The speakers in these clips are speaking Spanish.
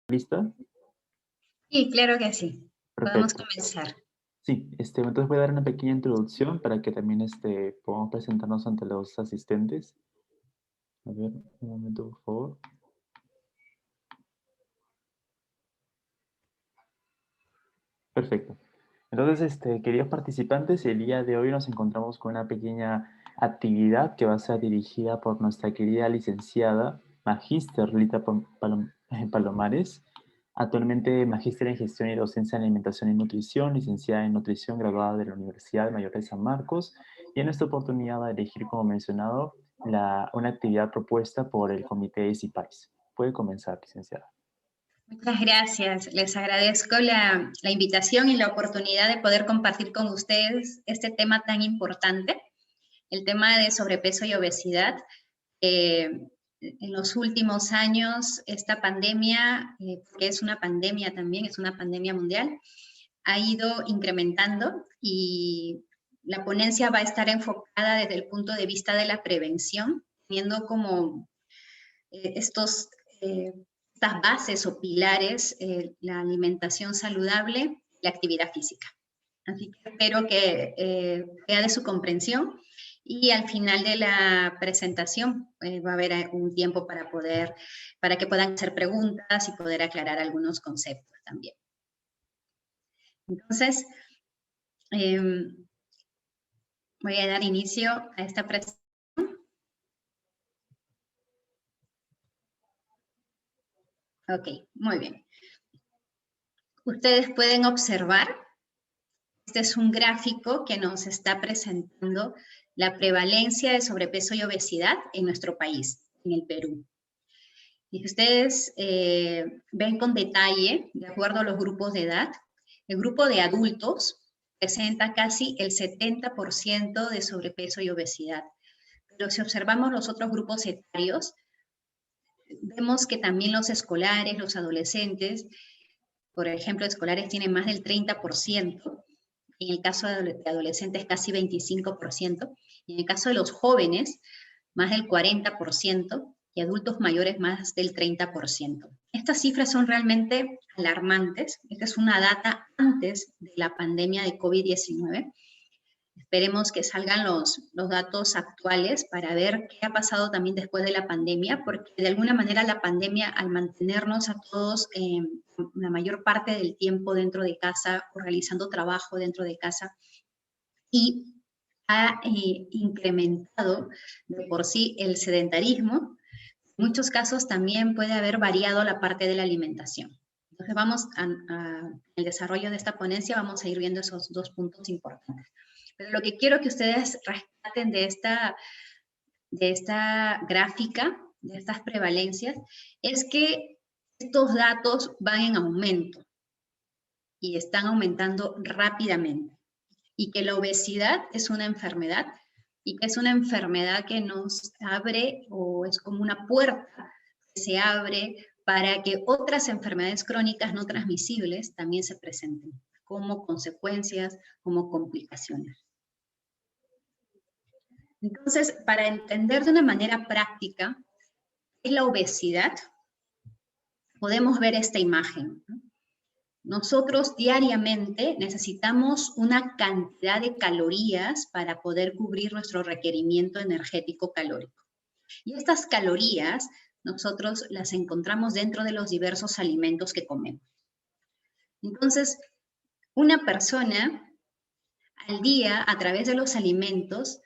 ¿Lista? Sí, claro que sí. Podemos Perfecto. comenzar. Sí, entonces voy a dar una pequeña introducción para que también podamos presentarnos ante los asistentes. A ver, un momento, por favor. Perfecto. Entonces, queridos participantes, el día de hoy nos encontramos con una pequeña actividad que va a ser dirigida por nuestra querida licenciada Magíster Lita Palomares, actualmente Magíster en Gestión y Docencia en Alimentación y Nutrición, licenciada en Nutrición, graduada de la Universidad de Mayor de San Marcos, y en esta oportunidad va a elegir, como mencionado, una actividad propuesta por el Comité de CIPAIS. Puede comenzar, licenciada. Muchas gracias. Les agradezco la invitación y la oportunidad de poder compartir con ustedes este tema tan importante, el tema de sobrepeso y obesidad. En los últimos años, esta pandemia, que es una pandemia también, es una pandemia mundial, ha ido incrementando y la ponencia va a estar enfocada desde el punto de vista de la prevención, teniendo como estas bases o pilares, la alimentación saludable, la actividad física. Así que espero que sea de su comprensión y al final de la presentación va a haber un tiempo para que puedan hacer preguntas y poder aclarar algunos conceptos también. Entonces, voy a dar inicio a esta presentación. Ok, muy bien. Ustedes pueden observar, este es un gráfico que nos está presentando la prevalencia de sobrepeso y obesidad en nuestro país, en el Perú. Y ustedes ven con detalle, de acuerdo a los grupos de edad, el grupo de adultos presenta casi el 70% de sobrepeso y obesidad. Pero si observamos los otros grupos etarios, vemos que también los escolares, los adolescentes, por ejemplo, escolares tienen más del 30%, en el caso de adolescentes casi 25%, y en el caso de los jóvenes más del 40%, y adultos mayores más del 30%. Estas cifras son realmente alarmantes. Esta es una data antes de la pandemia de COVID-19. Esperemos que salgan los datos actuales para ver qué ha pasado también después de la pandemia, porque de alguna manera la pandemia, al mantenernos a todos la mayor parte del tiempo dentro de casa, o realizando trabajo dentro de casa, y ha incrementado de por sí el sedentarismo. En muchos casos también puede haber variado la parte de la alimentación. Entonces vamos al desarrollo de esta ponencia, vamos a ir viendo esos dos puntos importantes. Pero lo que quiero que ustedes rescaten de esta gráfica, de estas prevalencias, es que estos datos van en aumento y están aumentando rápidamente. Y que la obesidad es una enfermedad y que es una enfermedad que nos abre o es como una puerta que se abre para que otras enfermedades crónicas no transmisibles también se presenten como consecuencias, como complicaciones. Entonces, para entender de una manera práctica qué es la obesidad, podemos ver esta imagen. Nosotros diariamente necesitamos una cantidad de calorías para poder cubrir nuestro requerimiento energético calórico. Y estas calorías nosotros las encontramos dentro de los diversos alimentos que comemos. Entonces, una persona al día, a través de los alimentos,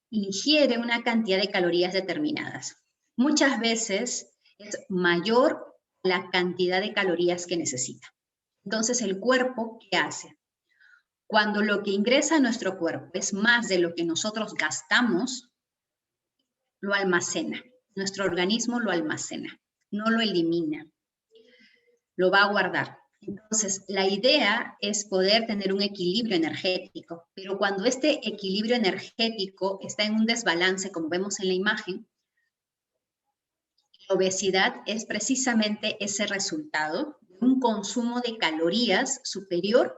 ingiere una cantidad de calorías determinadas. Muchas veces es mayor la cantidad de calorías que necesita. Entonces, ¿el cuerpo qué hace? Cuando lo que ingresa a nuestro cuerpo es más de lo que nosotros gastamos, lo almacena. Nuestro organismo lo almacena, no lo elimina, lo va a guardar. Entonces, la idea es poder tener un equilibrio energético, pero cuando este equilibrio energético está en un desbalance, como vemos en la imagen, la obesidad es precisamente ese resultado de un consumo de calorías superior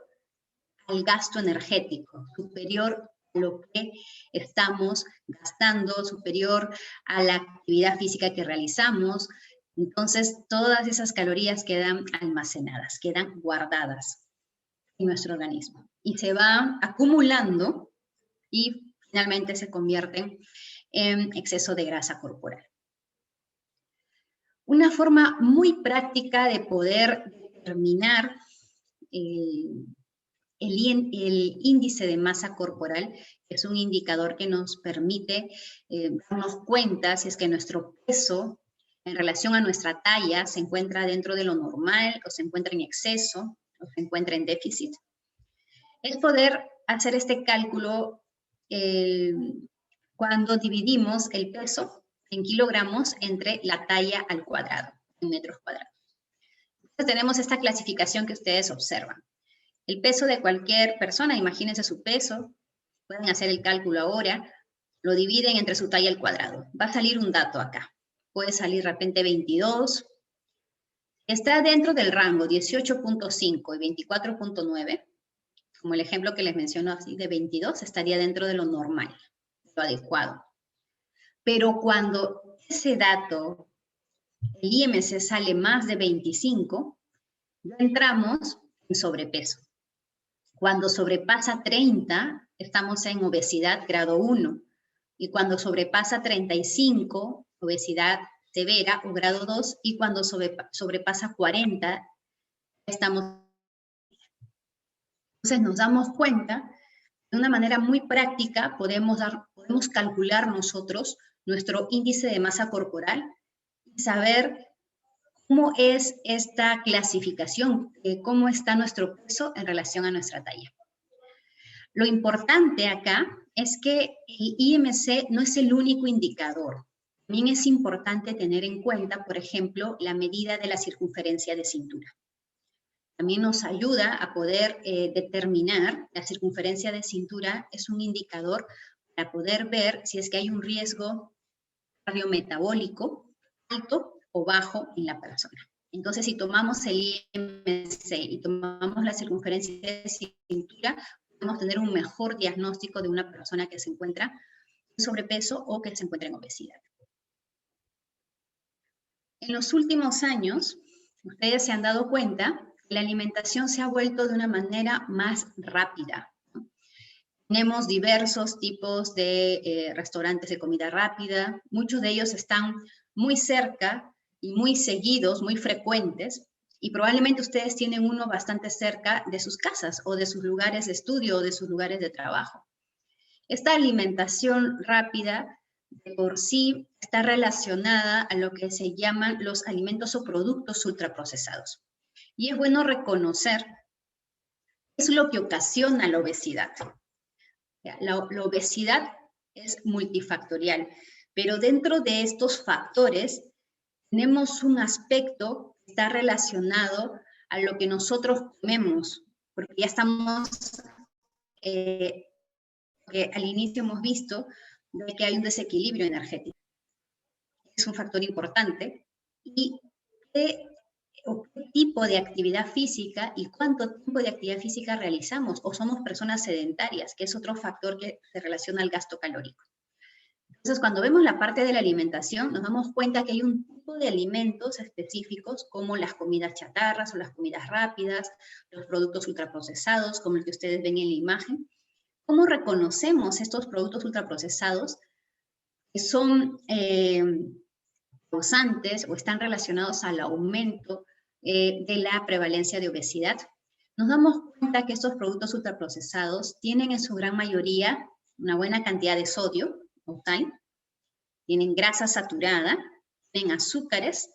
al gasto energético, superior a lo que estamos gastando, superior a la actividad física que realizamos, Entonces, todas esas calorías quedan almacenadas, quedan guardadas en nuestro organismo y se van acumulando y finalmente se convierten en exceso de grasa corporal. Una forma muy práctica de poder determinar el índice de masa corporal es un indicador que nos permite darnos cuenta si es que nuestro peso en relación a nuestra talla se encuentra dentro de lo normal o se encuentra en exceso o se encuentra en déficit. Es poder hacer este cálculo cuando dividimos el peso en kilogramos entre la talla al cuadrado, en metros cuadrados. Entonces tenemos esta clasificación que ustedes observan. El peso de cualquier persona, imagínense su peso, pueden hacer el cálculo ahora, lo dividen entre su talla al cuadrado. Va a salir un dato acá. Puede salir de repente 22. Está dentro del rango 18.5 y 24.9. Como el ejemplo que les menciono así de 22, estaría dentro de lo normal, lo adecuado. Pero cuando ese dato, el IMC sale más de 25, ya entramos en sobrepeso. Cuando sobrepasa 30, estamos en obesidad grado 1. Y cuando sobrepasa 35, obesidad severa o grado 2. Y cuando sobrepasa 40, estamos. Entonces nos damos cuenta, de una manera muy práctica, podemos calcular nosotros nuestro índice de masa corporal y saber cómo es esta clasificación, cómo está nuestro peso en relación a nuestra talla. Lo importante acá es que el IMC no es el único indicador. También es importante tener en cuenta, por ejemplo, la medida de la circunferencia de cintura. También nos ayuda a poder determinar, la circunferencia de cintura es un indicador para poder ver si es que hay un riesgo cardiometabólico alto o bajo en la persona. Entonces, si tomamos el IMC y tomamos la circunferencia de cintura, podemos tener un mejor diagnóstico de una persona que se encuentra en sobrepeso o que se encuentra en obesidad. En los últimos años, ustedes se han dado cuenta que la alimentación se ha vuelto de una manera más rápida. Tenemos diversos tipos de restaurantes de comida rápida. Muchos de ellos están muy cerca y muy seguidos, muy frecuentes, y probablemente ustedes tienen uno bastante cerca de sus casas o de sus lugares de estudio o de sus lugares de trabajo. Esta alimentación rápida de por sí está relacionada a lo que se llaman los alimentos o productos ultraprocesados. Y es bueno reconocer qué es lo que ocasiona la obesidad. La obesidad es multifactorial, pero dentro de estos factores tenemos un aspecto que está relacionado a lo que nosotros comemos, porque ya estamos, que al inicio hemos visto de que hay un desequilibrio energético. Es un factor importante. Y qué tipo de actividad física y cuánto tiempo de actividad física realizamos, o somos personas sedentarias, que es otro factor que se relaciona al gasto calórico. Entonces, cuando vemos la parte de la alimentación, nos damos cuenta que hay un tipo de alimentos específicos, como las comidas chatarras o las comidas rápidas, los productos ultraprocesados, como el que ustedes ven en la imagen. ¿Cómo reconocemos estos productos ultraprocesados que son causantes o están relacionados al aumento de la prevalencia de obesidad? Nos damos cuenta que estos productos ultraprocesados tienen en su gran mayoría una buena cantidad de sodio, o sal, tienen grasa saturada, tienen azúcares,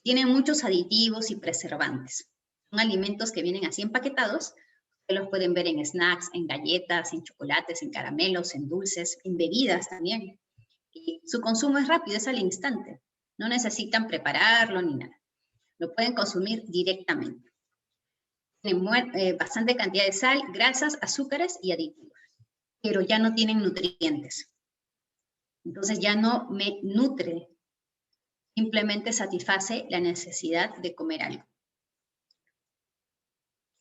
tienen muchos aditivos y preservantes. Son alimentos que vienen así empaquetados, que los pueden ver en snacks, en galletas, en chocolates, en caramelos, en dulces, en bebidas también. Y su consumo es rápido, es al instante. No necesitan prepararlo ni nada. Lo pueden consumir directamente. Tienen bastante cantidad de sal, grasas, azúcares y aditivos, pero ya no tienen nutrientes. Entonces ya no me nutre, simplemente satisface la necesidad de comer algo.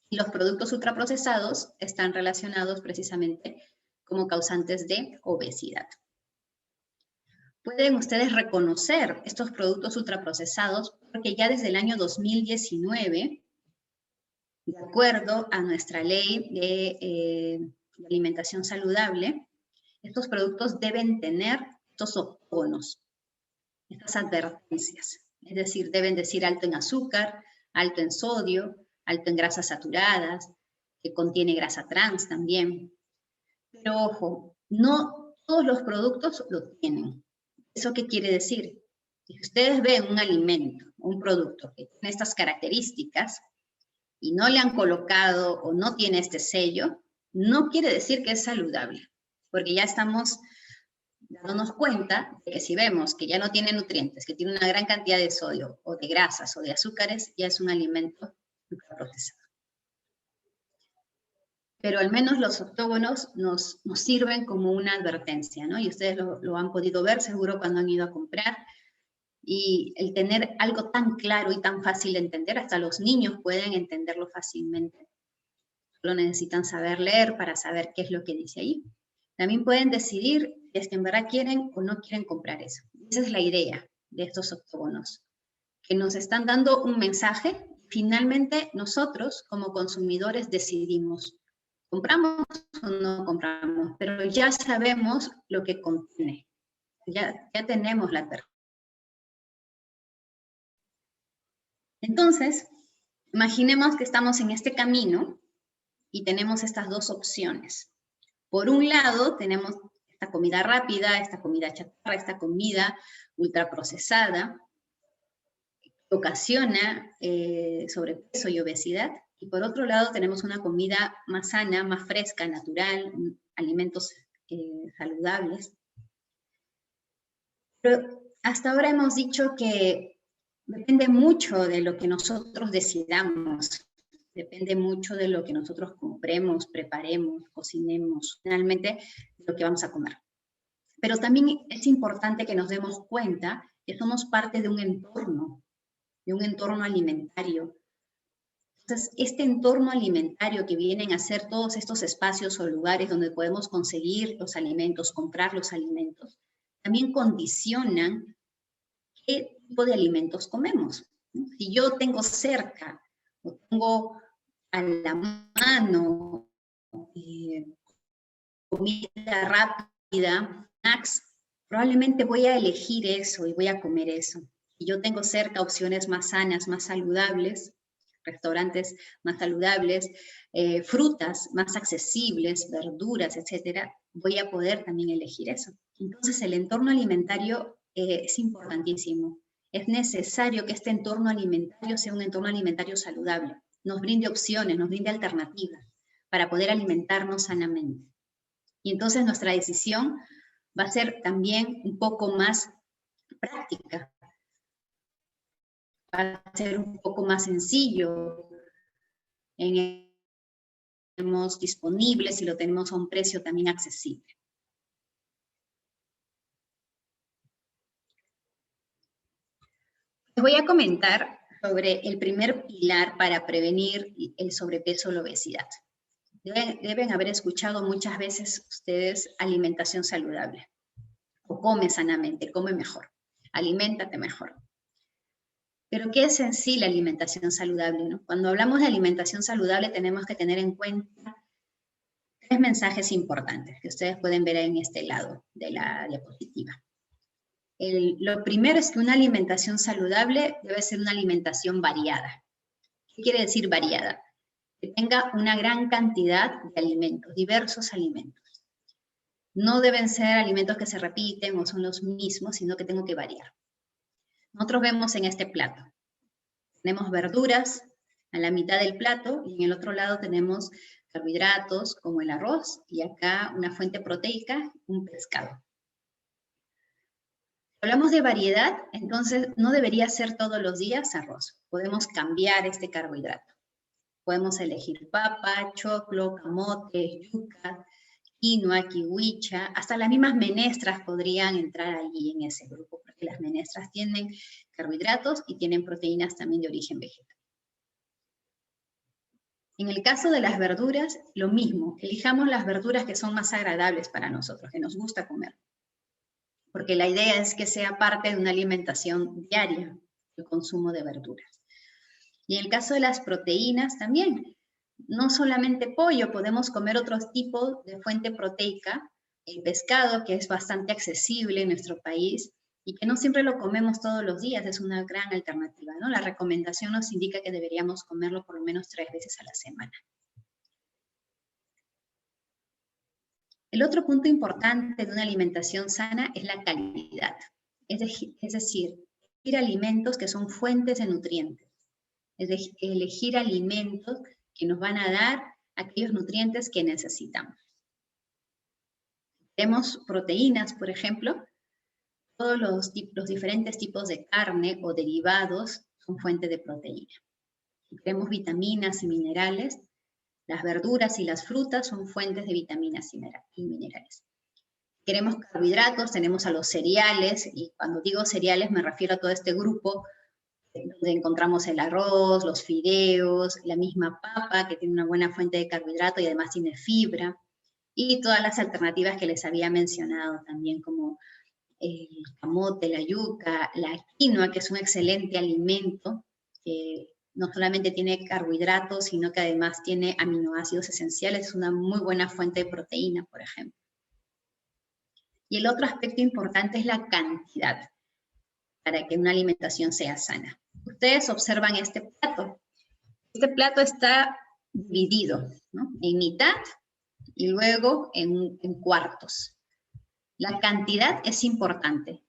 Y los productos ultraprocesados están relacionados precisamente como causantes de obesidad. Pueden ustedes reconocer estos productos ultraprocesados porque ya desde el año 2019, de acuerdo a nuestra ley de alimentación saludable, estos productos deben tener estos octógonos, estas advertencias. Es decir, deben decir alto en azúcar, alto en sodio, alto en grasas saturadas, que contiene grasa trans también. Pero ojo, no todos los productos lo tienen. ¿Eso qué quiere decir? Si ustedes ven un alimento, un producto que tiene estas características y no le han colocado o no tiene este sello, no quiere decir que es saludable, porque ya estamos dándonos cuenta de que si vemos que ya no tiene nutrientes, que tiene una gran cantidad de sodio o de grasas o de azúcares, ya es un alimento ultraprocesado. Pero al menos los octógonos nos sirven como una advertencia, ¿no? Y ustedes lo han podido ver seguro cuando han ido a comprar. Y el tener algo tan claro y tan fácil de entender, hasta los niños pueden entenderlo fácilmente. Solo necesitan saber leer para saber qué es lo que dice ahí. También pueden decidir si es que en verdad quieren o no quieren comprar eso. Esa es la idea de estos octógonos, que nos están dando un mensaje. Finalmente, nosotros como consumidores decidimos, compramos o no compramos, pero ya sabemos lo que contiene. Ya tenemos la advertencia. Entonces, imaginemos que estamos en este camino y tenemos estas dos opciones. Por un lado, tenemos esta comida rápida, esta comida chatarra, esta comida ultraprocesada, que ocasiona sobrepeso y obesidad. Y por otro lado, tenemos una comida más sana, más fresca, natural, alimentos saludables. Pero hasta ahora hemos dicho que depende mucho de lo que nosotros decidamos, depende mucho de lo que nosotros compremos, preparemos, cocinemos, finalmente de lo que vamos a comer. Pero también es importante que nos demos cuenta que somos parte de un entorno alimentario. Entonces, este entorno alimentario que vienen a ser todos estos espacios o lugares donde podemos conseguir los alimentos, comprar los alimentos, también condicionan qué tipo de alimentos comemos. Si yo tengo cerca o tengo a la mano comida rápida, snacks, probablemente voy a elegir eso y voy a comer eso. Si yo tengo cerca opciones más sanas, más saludables, restaurantes más saludables, frutas más accesibles, verduras, etcétera, voy a poder también elegir eso. Entonces el entorno alimentario es importantísimo. Es necesario que este entorno alimentario sea un entorno alimentario saludable, nos brinde opciones, nos brinde alternativas para poder alimentarnos sanamente. Y entonces nuestra decisión va a ser también un poco más práctica, va a ser un poco más sencillo, tenemos disponibles y lo tenemos a un precio también accesible. Les voy a comentar sobre el primer pilar para prevenir el sobrepeso o la obesidad. Deben haber escuchado muchas veces ustedes alimentación saludable. O come sanamente, come mejor, aliméntate mejor. Pero ¿qué es en sí la alimentación saludable, ¿no? Cuando hablamos de alimentación saludable tenemos que tener en cuenta tres mensajes importantes que ustedes pueden ver en este lado de la diapositiva. Lo primero es que una alimentación saludable debe ser una alimentación variada. ¿Qué quiere decir variada? Que tenga una gran cantidad de alimentos, diversos alimentos. No deben ser alimentos que se repiten o son los mismos, sino que tengo que variar. Nosotros vemos en este plato, tenemos verduras a la mitad del plato y en el otro lado tenemos carbohidratos como el arroz y acá una fuente proteica, un pescado. Hablamos de variedad, entonces no debería ser todos los días arroz. Podemos cambiar este carbohidrato. Podemos elegir papa, choclo, camote, yuca, quinoa, kiwicha, hasta las mismas menestras podrían entrar allí en ese grupo, porque las menestras tienen carbohidratos y tienen proteínas también de origen vegetal. En el caso de las verduras, lo mismo, elijamos las verduras que son más agradables para nosotros, que nos gusta comer, porque la idea es que sea parte de una alimentación diaria. el consumo de verduras. Y en el caso de las proteínas también, no solamente pollo, podemos comer otros tipos de fuente proteica, el pescado, que es bastante accesible en nuestro país y que no siempre lo comemos todos los días, es una gran alternativa, ¿no? La recomendación nos indica que deberíamos comerlo por lo menos 3 veces a la semana. El otro punto importante de una alimentación sana es la calidad, es decir, elegir alimentos que son fuentes de nutrientes, es decir, elegir alimentos que nos van a dar aquellos nutrientes que necesitamos. Tenemos proteínas, por ejemplo, todos los diferentes tipos de carne o derivados son fuentes de proteína. Tenemos vitaminas y minerales, las verduras y las frutas son fuentes de vitaminas y minerales. Queremos carbohidratos, tenemos a los cereales, y cuando digo cereales me refiero a todo este grupo donde encontramos el arroz, los fideos, la misma papa, que tiene una buena fuente de carbohidrato y además tiene fibra, y todas las alternativas que les había mencionado también, como el camote, la yuca, la quinoa, que es un excelente alimento, que no solamente tiene carbohidratos, sino que además tiene aminoácidos esenciales, es una muy buena fuente de proteína, por ejemplo. Y el otro aspecto importante es la cantidad, para que una alimentación sea sana. Ustedes observan este plato. Este plato está dividido, ¿no?, en mitad y luego en cuartos. La cantidad es importante.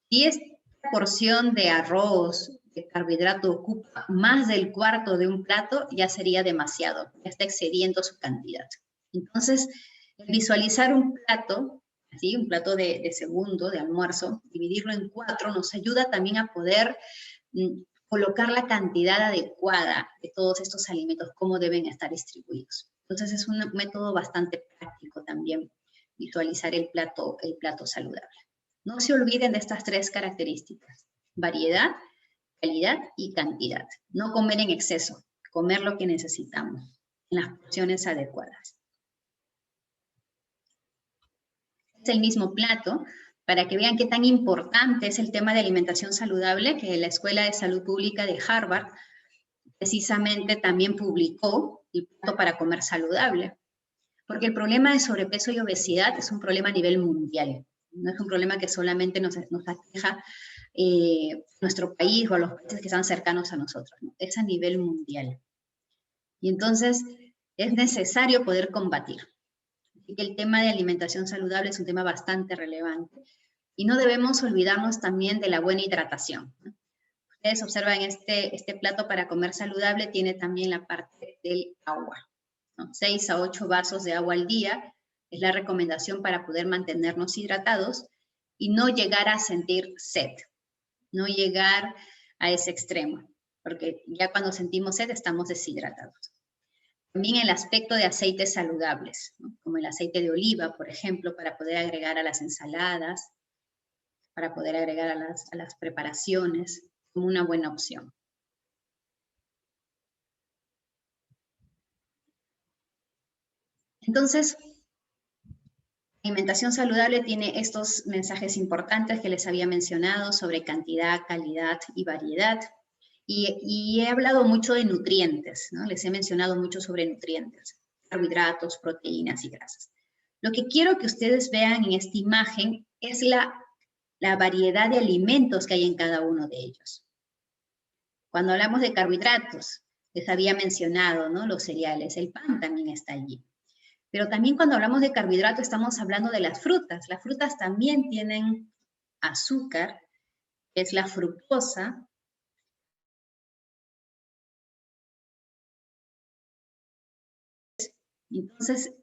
Si esta porción de arroz, de carbohidrato, ocupa más del cuarto de un plato, ya sería demasiado, ya está excediendo su cantidad. Entonces, visualizar un plato, ¿sí?, un plato de segundo, de almuerzo, dividirlo en 4, nos ayuda también a poder colocar la cantidad adecuada de todos estos alimentos, cómo deben estar distribuidos. Entonces es un método bastante práctico también visualizar el plato saludable. No se olviden de estas 3 características: variedad, calidad y cantidad. No comer en exceso, comer lo que necesitamos, en las porciones adecuadas. Es el mismo plato, para que vean qué tan importante es el tema de alimentación saludable, que la Escuela de Salud Pública de Harvard precisamente también publicó el plato para comer saludable. Porque el problema de sobrepeso y obesidad es un problema a nivel mundial. No es un problema que solamente nos aqueja nuestro país o a los países que están cercanos a nosotros, ¿no? Es a nivel mundial. Y entonces es necesario poder combatir. Así que el tema de alimentación saludable es un tema bastante relevante. Y no debemos olvidarnos también de la buena hidratación, ¿no? Ustedes observan este plato para comer saludable, tiene también la parte del agua, ¿no? 6 a 8 vasos de agua al día es la recomendación para poder mantenernos hidratados y no llegar a sentir sed, no llegar a ese extremo, porque ya cuando sentimos sed estamos deshidratados. También el aspecto de aceites saludables, ¿no?, como el aceite de oliva, por ejemplo, para poder agregar a las ensaladas, para poder agregar a las preparaciones, como una buena opción. Entonces, alimentación saludable tiene estos mensajes importantes que les había mencionado sobre cantidad, calidad y variedad. Y he hablado mucho de nutrientes, ¿no? Les he mencionado mucho sobre nutrientes, carbohidratos, proteínas y grasas. Lo que quiero que ustedes vean en esta imagen es la variedad de alimentos que hay en cada uno de ellos. Cuando hablamos de carbohidratos, les había mencionado, ¿no?, los cereales, el pan también está allí. Pero también cuando hablamos de carbohidratos estamos hablando de las frutas. Las frutas también tienen azúcar, que es la fructosa. Entonces,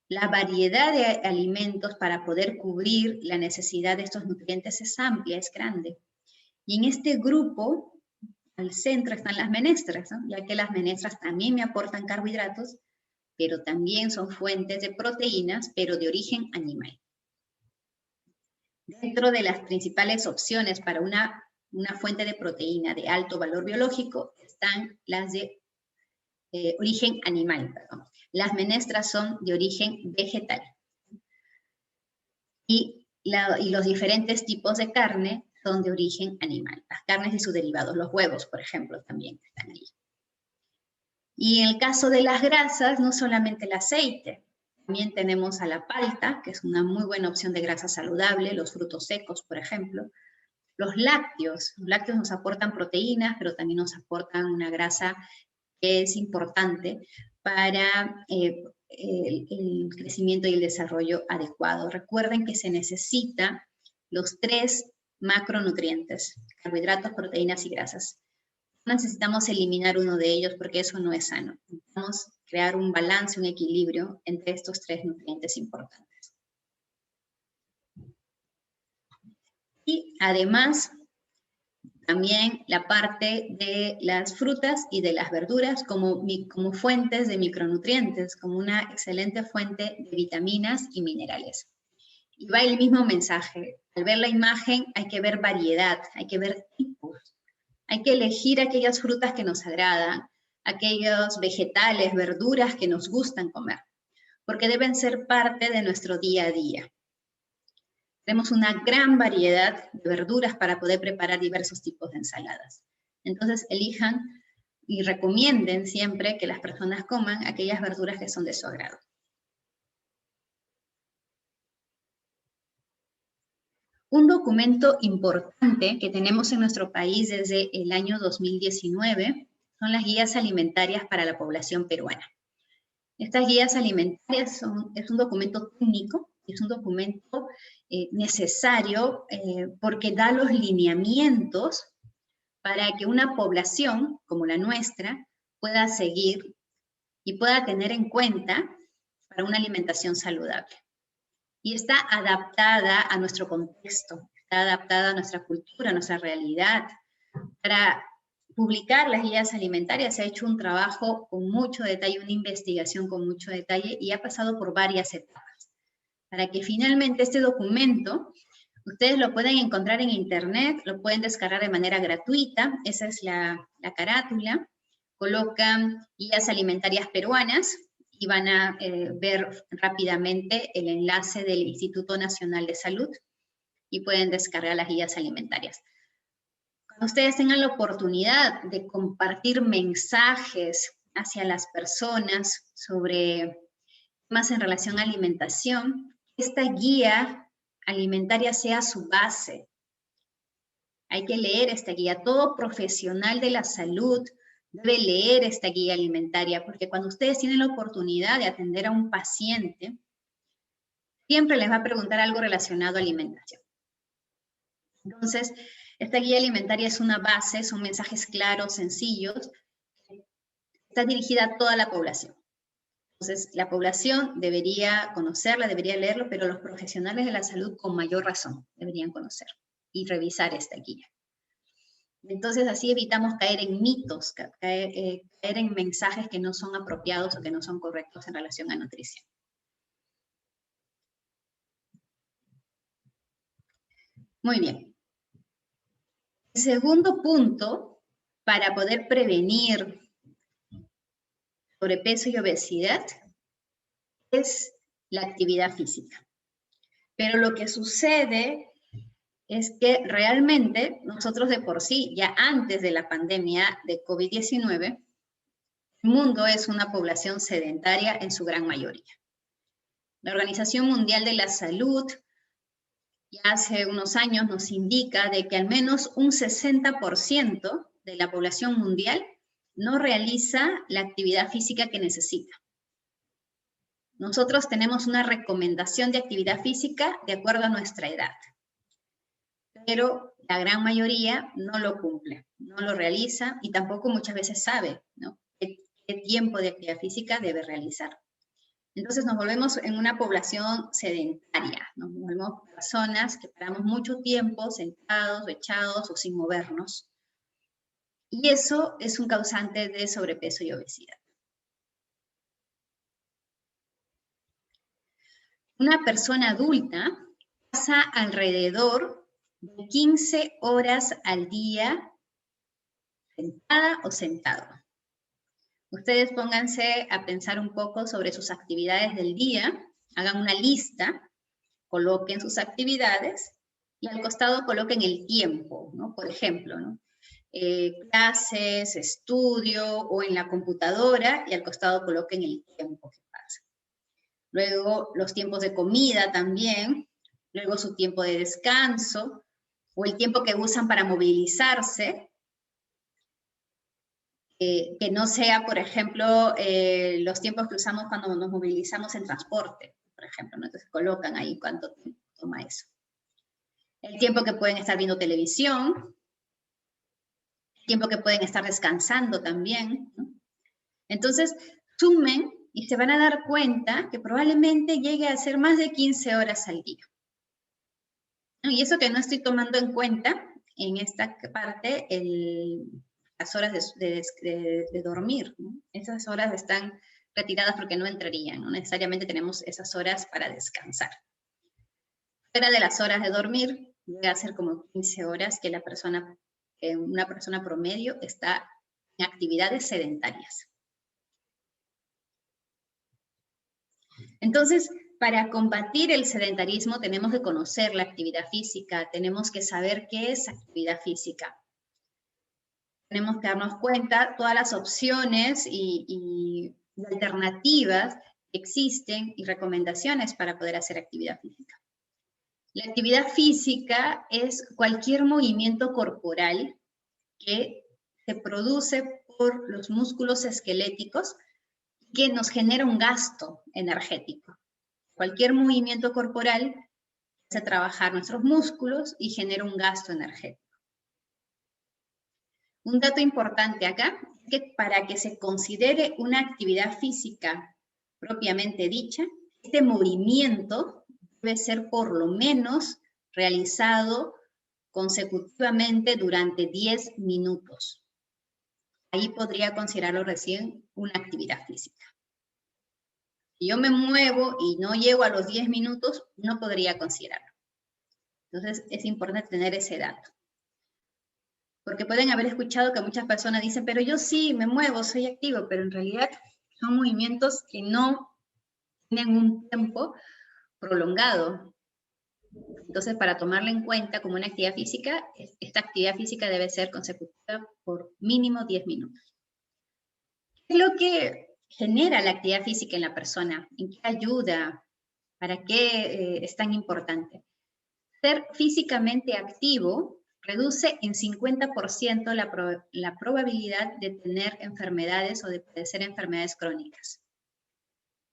la variedad de alimentos para poder cubrir la necesidad de estos nutrientes es amplia, es grande. Y en este grupo, al centro están las menestras, ¿no?, ya que las menestras también me aportan carbohidratos, pero también son fuentes de proteínas, pero de origen animal. Dentro de las principales opciones para una fuente de proteína de alto valor biológico están las de origen animal, perdón. Las menestras son de origen vegetal. Y los diferentes tipos de carne son de origen animal. Las carnes y sus derivados, los huevos, por ejemplo, también están ahí. Y en el caso de las grasas, no solamente el aceite, también tenemos a la palta, que es una muy buena opción de grasa saludable, los frutos secos, por ejemplo. Los lácteos nos aportan proteínas, pero también nos aportan una grasa que es importante para el crecimiento y el desarrollo adecuado. Recuerden que se necesitan los 3 macronutrientes: carbohidratos, proteínas y grasas. No necesitamos eliminar uno de ellos porque eso no es sano. Necesitamos crear un balance, un equilibrio entre estos 3 nutrientes importantes. Y además, también la parte de las frutas y de las verduras como fuentes de micronutrientes, como una excelente fuente de vitaminas y minerales. Y va el mismo mensaje. Al ver la imagen hay que ver variedad, hay que ver tipos. Hay que elegir aquellas frutas que nos agradan, aquellos vegetales, verduras que nos gustan comer, porque deben ser parte de nuestro día a día. Tenemos una gran variedad de verduras para poder preparar diversos tipos de ensaladas. Entonces, elijan y recomienden siempre que las personas coman aquellas verduras que son de su agrado. Un documento importante que tenemos en nuestro país desde el año 2019 son las guías alimentarias para la población peruana. Estas guías alimentarias es un documento técnico, es un documento necesario porque da los lineamientos para que una población como la nuestra pueda seguir y pueda tener en cuenta para una alimentación saludable. Y está adaptada a nuestro contexto, está adaptada a nuestra cultura, a nuestra realidad. Para publicar las guías alimentarias se ha hecho un trabajo con mucho detalle, una investigación con mucho detalle y ha pasado por varias etapas. Para que finalmente este documento, ustedes lo pueden encontrar en internet, lo pueden descargar de manera gratuita, esa es la carátula, colocan guías alimentarias peruanas, y van a ver rápidamente el enlace del Instituto Nacional de Salud y pueden descargar las guías alimentarias. Cuando ustedes tengan la oportunidad de compartir mensajes hacia las personas sobre temas en relación a alimentación, esta guía alimentaria sea su base. Hay que leer esta guía. Todo profesional de la salud debe leer esta guía alimentaria, porque cuando ustedes tienen la oportunidad de atender a un paciente, siempre les va a preguntar algo relacionado a alimentación. Entonces, esta guía alimentaria es una base, son mensajes claros, sencillos, está dirigida a toda la población. Entonces, la población debería conocerla, debería leerlo, pero los profesionales de la salud con mayor razón deberían conocer y revisar esta guía. Entonces, así evitamos caer en mitos, caer en mensajes que no son apropiados o que no son correctos en relación a nutrición. Muy bien. El segundo punto, para poder prevenir sobrepeso y obesidad, es la actividad física. Pero lo que sucede es que realmente nosotros de por sí, ya antes de la pandemia de COVID-19, el mundo es una población sedentaria en su gran mayoría. La Organización Mundial de la Salud ya hace unos años nos indica de que al menos un 60% de la población mundial no realiza la actividad física que necesita. Nosotros tenemos una recomendación de actividad física de acuerdo a nuestra edad, pero la gran mayoría no lo cumple, no lo realiza y tampoco muchas veces sabe, ¿no?, qué tiempo de actividad física debe realizar. Entonces nos volvemos en una población sedentaria, nos volvemos personas que paramos mucho tiempo sentados, echados o sin movernos. Y eso es un causante de sobrepeso y obesidad. Una persona adulta pasa alrededor de 15 horas al día sentada o sentado. Ustedes pónganse a pensar un poco sobre sus actividades del día, hagan una lista, coloquen sus actividades y al costado coloquen el tiempo, ¿no? Por ejemplo, ¿no? Clases, estudio o en la computadora, y al costado coloquen el tiempo que pasa. Luego los tiempos de comida también, luego su tiempo de descanso, o el tiempo que usan para movilizarse, que no sea, por ejemplo, los tiempos que usamos cuando nos movilizamos en transporte, por ejemplo, ¿no? Entonces colocan ahí cuánto tiempo toma eso. El tiempo que pueden estar viendo televisión, el tiempo que pueden estar descansando también, ¿no? Entonces, sumen y se van a dar cuenta que probablemente llegue a ser más de 15 horas al día. Y eso que no estoy tomando en cuenta en esta parte, las horas de dormir, ¿no? Esas horas están retiradas porque no entrarían, no necesariamente tenemos esas horas para descansar. Fuera de las horas de dormir, llega a ser como 15 horas que una persona promedio está en actividades sedentarias. Entonces, para combatir el sedentarismo tenemos que conocer la actividad física, tenemos que saber qué es actividad física. Tenemos que darnos cuenta todas las opciones y alternativas que existen y recomendaciones para poder hacer actividad física. La actividad física es cualquier movimiento corporal que se produce por los músculos esqueléticos que nos genera un gasto energético. Cualquier movimiento corporal hace trabajar nuestros músculos y genera un gasto energético. Un dato importante acá es que para que se considere una actividad física propiamente dicha, este movimiento debe ser por lo menos realizado consecutivamente durante 10 minutos. Ahí podría considerarlo recién una actividad física. Si yo me muevo y no llego a los 10 minutos, no podría considerarlo. Entonces es importante tener ese dato. Porque pueden haber escuchado que muchas personas dicen, pero yo sí me muevo, soy activo, pero en realidad son movimientos que no tienen un tiempo prolongado. Entonces, para tomarla en cuenta como una actividad física, esta actividad física debe ser consecutiva por mínimo 10 minutos. ¿Qué es lo que genera la actividad física en la persona? ¿En qué ayuda? ¿Para qué es tan importante? Ser físicamente activo reduce en 50% la probabilidad de tener enfermedades o de padecer enfermedades crónicas.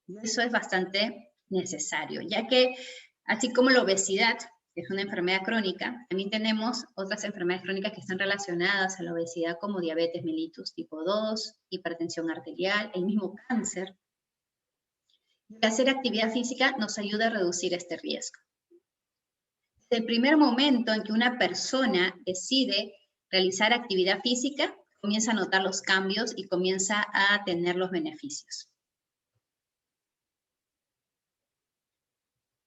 Y eso es bastante necesario, ya que así como la obesidad es una enfermedad crónica, también tenemos otras enfermedades crónicas que están relacionadas a la obesidad, como diabetes mellitus tipo 2, hipertensión arterial, el mismo cáncer. Y hacer actividad física nos ayuda a reducir este riesgo. Desde el primer momento en que una persona decide realizar actividad física, comienza a notar los cambios y comienza a tener los beneficios.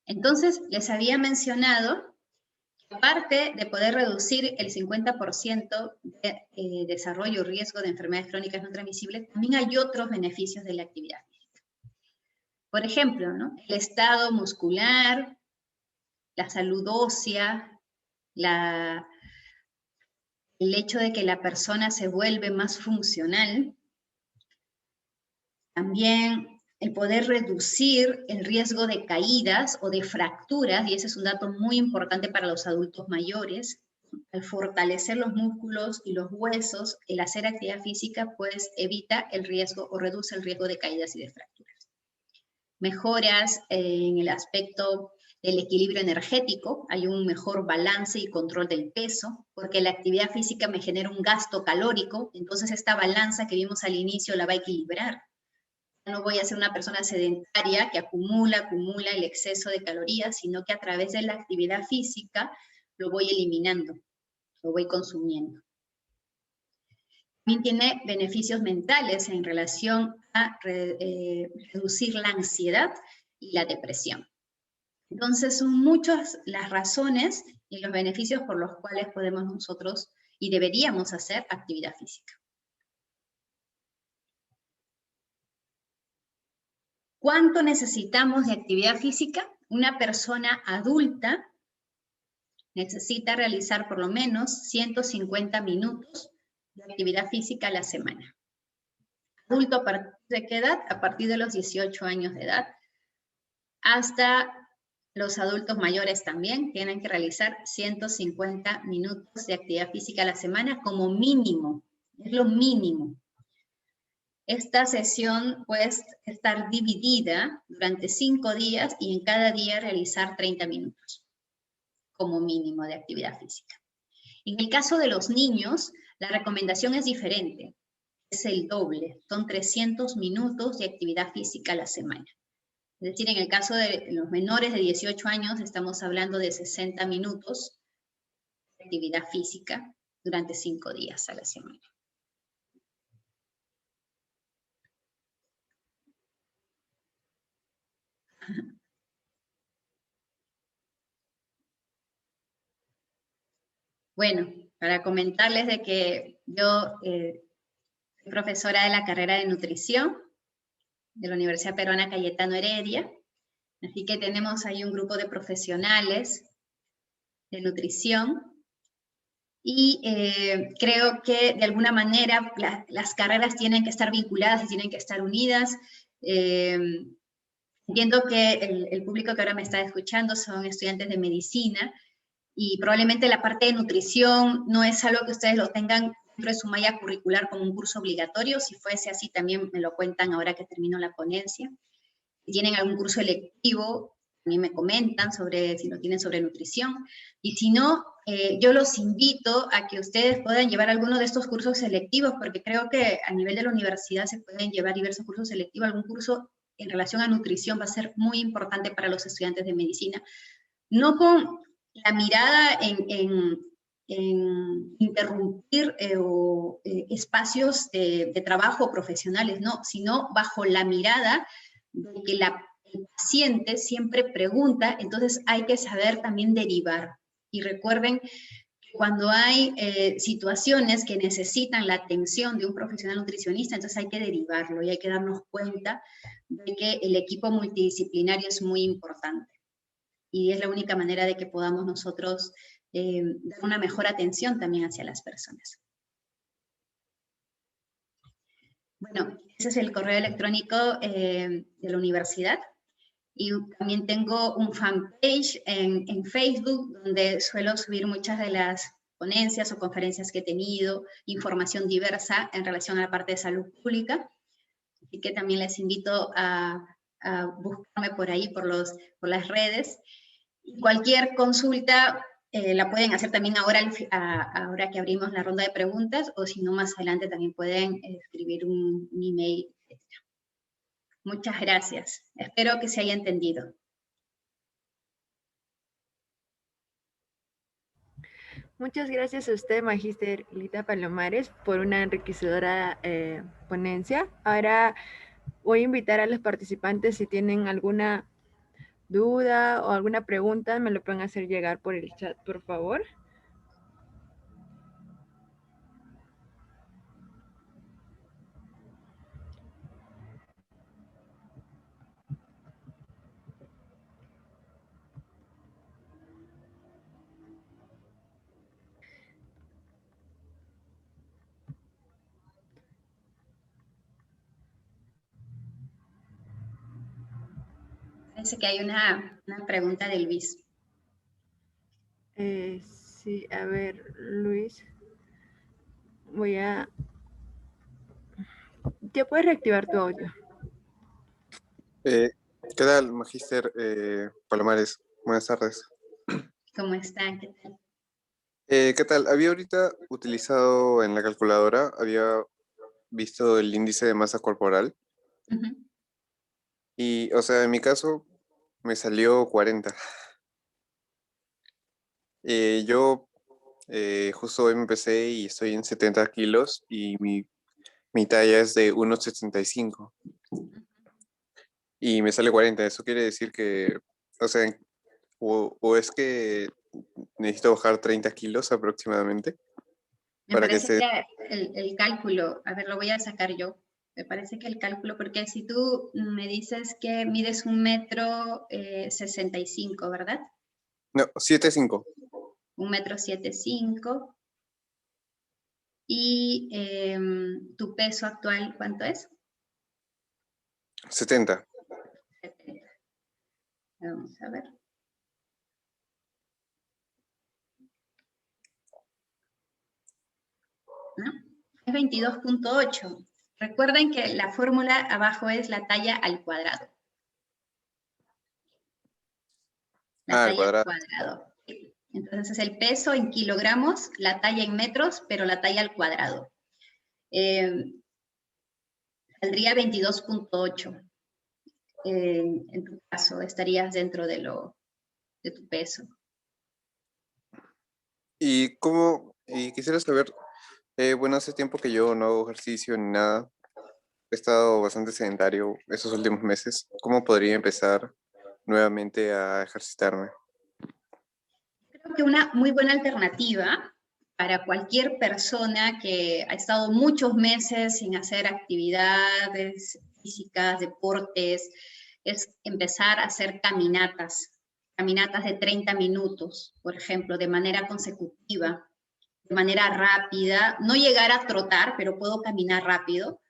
Entonces, les había mencionado que aparte de poder reducir el 50% de desarrollo y riesgo de enfermedades crónicas no transmisibles, también hay otros beneficios de la actividad física. Por ejemplo, ¿no? El estado muscular, la salud ósea, el hecho de que la persona se vuelve más funcional, también el poder reducir el riesgo de caídas o de fracturas, y ese es un dato muy importante para los adultos mayores. Al fortalecer los músculos y los huesos, el hacer actividad física pues evita el riesgo o reduce el riesgo de caídas y de fracturas. Mejoras en el aspecto del equilibrio energético, hay un mejor balance y control del peso, porque la actividad física me genera un gasto calórico, entonces esta balanza que vimos al inicio la va a equilibrar. No voy a ser una persona sedentaria que acumula el exceso de calorías, sino que a través de la actividad física lo voy eliminando, lo voy consumiendo. También tiene beneficios mentales en relación a reducir la ansiedad y la depresión. Entonces son muchas las razones y los beneficios por los cuales podemos nosotros y deberíamos hacer actividad física. ¿Cuánto necesitamos de actividad física? Una persona adulta necesita realizar por lo menos 150 minutos de actividad física a la semana. Adulto, ¿a partir de qué edad? A partir de los 18 años de edad. Hasta los adultos mayores también tienen que realizar 150 minutos de actividad física a la semana como mínimo. Es lo mínimo. Esta sesión puede estar dividida durante 5 días y en cada día realizar 30 minutos como mínimo de actividad física. En el caso de los niños, la recomendación es diferente. Es el doble, son 300 minutos de actividad física a la semana. Es decir, en el caso de los menores de 18 años, estamos hablando de 60 minutos de actividad física durante 5 días a la semana. Bueno, para comentarles de que yo soy profesora de la carrera de nutrición de la Universidad Peruana Cayetano Heredia, así que tenemos ahí un grupo de profesionales de nutrición y creo que de alguna manera las carreras tienen que estar vinculadas y tienen que estar unidas. Entiendo que el público que ahora me está escuchando son estudiantes de medicina y probablemente la parte de nutrición no es algo que ustedes lo tengan dentro de su malla curricular como un curso obligatorio. Si fuese así, también me lo cuentan ahora que termino la ponencia. Si tienen algún curso electivo, también me comentan sobre si lo tienen sobre nutrición. Y si no, yo los invito a que ustedes puedan llevar alguno de estos cursos selectivos, porque creo que a nivel de la universidad se pueden llevar diversos cursos selectivos. Algún curso en relación a nutrición va a ser muy importante para los estudiantes de medicina. No con la mirada en interrumpir espacios de trabajo profesionales, no, sino bajo la mirada de que el paciente siempre pregunta, entonces hay que saber también derivar. Y recuerden que cuando hay situaciones que necesitan la atención de un profesional nutricionista, entonces hay que derivarlo y hay que darnos cuenta de que el equipo multidisciplinario es muy importante. Y es la única manera de que podamos nosotros dar una mejor atención también hacia las personas. Bueno, ese es el correo electrónico de la universidad. Y también tengo un fanpage en Facebook, donde suelo subir muchas de las ponencias o conferencias que he tenido, información diversa en relación a la parte de salud pública. Así que también les invito a buscarme por ahí, por las redes. Y cualquier consulta la pueden hacer también ahora que abrimos la ronda de preguntas, o si no, más adelante también pueden escribir un email, etc. Muchas gracias. Espero que se haya entendido. Muchas gracias a usted, Magíster Lita Palomares, por una enriquecedora ponencia. Ahora voy a invitar a los participantes, si tienen alguna duda o alguna pregunta, me lo pueden hacer llegar por el chat, por favor. Parece que hay una pregunta de Luis. Sí, a ver, Luis. ¿Ya puedes reactivar tu audio? ¿Qué tal, Magíster Palomares? Buenas tardes. ¿Cómo están? ¿Qué tal? ¿Qué tal? Había ahorita utilizado en la calculadora, había visto el índice de masa corporal. Y, o sea, en mi caso, me salió 40. Yo justo hoy me empecé y estoy en 70 kilos y mi talla es de 1,75. Y me sale 40. Eso quiere decir que, o sea, o es que necesito bajar 30 kilos aproximadamente. Me parece que el cálculo, a ver, lo voy a sacar yo. Me parece que el cálculo, porque si tú me dices que mides 1,65 m, ¿verdad? No, 7,5. 1,75 m. Y tu peso actual, ¿cuánto es? 70. 70. Vamos a ver. ¿No? Es 22,8. Recuerden que la fórmula abajo es la talla al cuadrado. La talla al cuadrado. Entonces es el peso en kilogramos, la talla en metros, pero la talla al cuadrado. Saldría 22,8. En tu caso, estarías dentro de tu peso. Y quisiera saber, bueno, hace tiempo que yo no hago ejercicio ni nada. He estado bastante sedentario estos últimos meses. ¿Cómo podría empezar nuevamente a ejercitarme? Creo que una muy buena alternativa para cualquier persona que ha estado muchos meses sin hacer actividades físicas, deportes, es empezar a hacer caminatas de 30 minutos, por ejemplo, de manera consecutiva, de manera rápida, no llegar a trotar, pero puedo caminar rápido.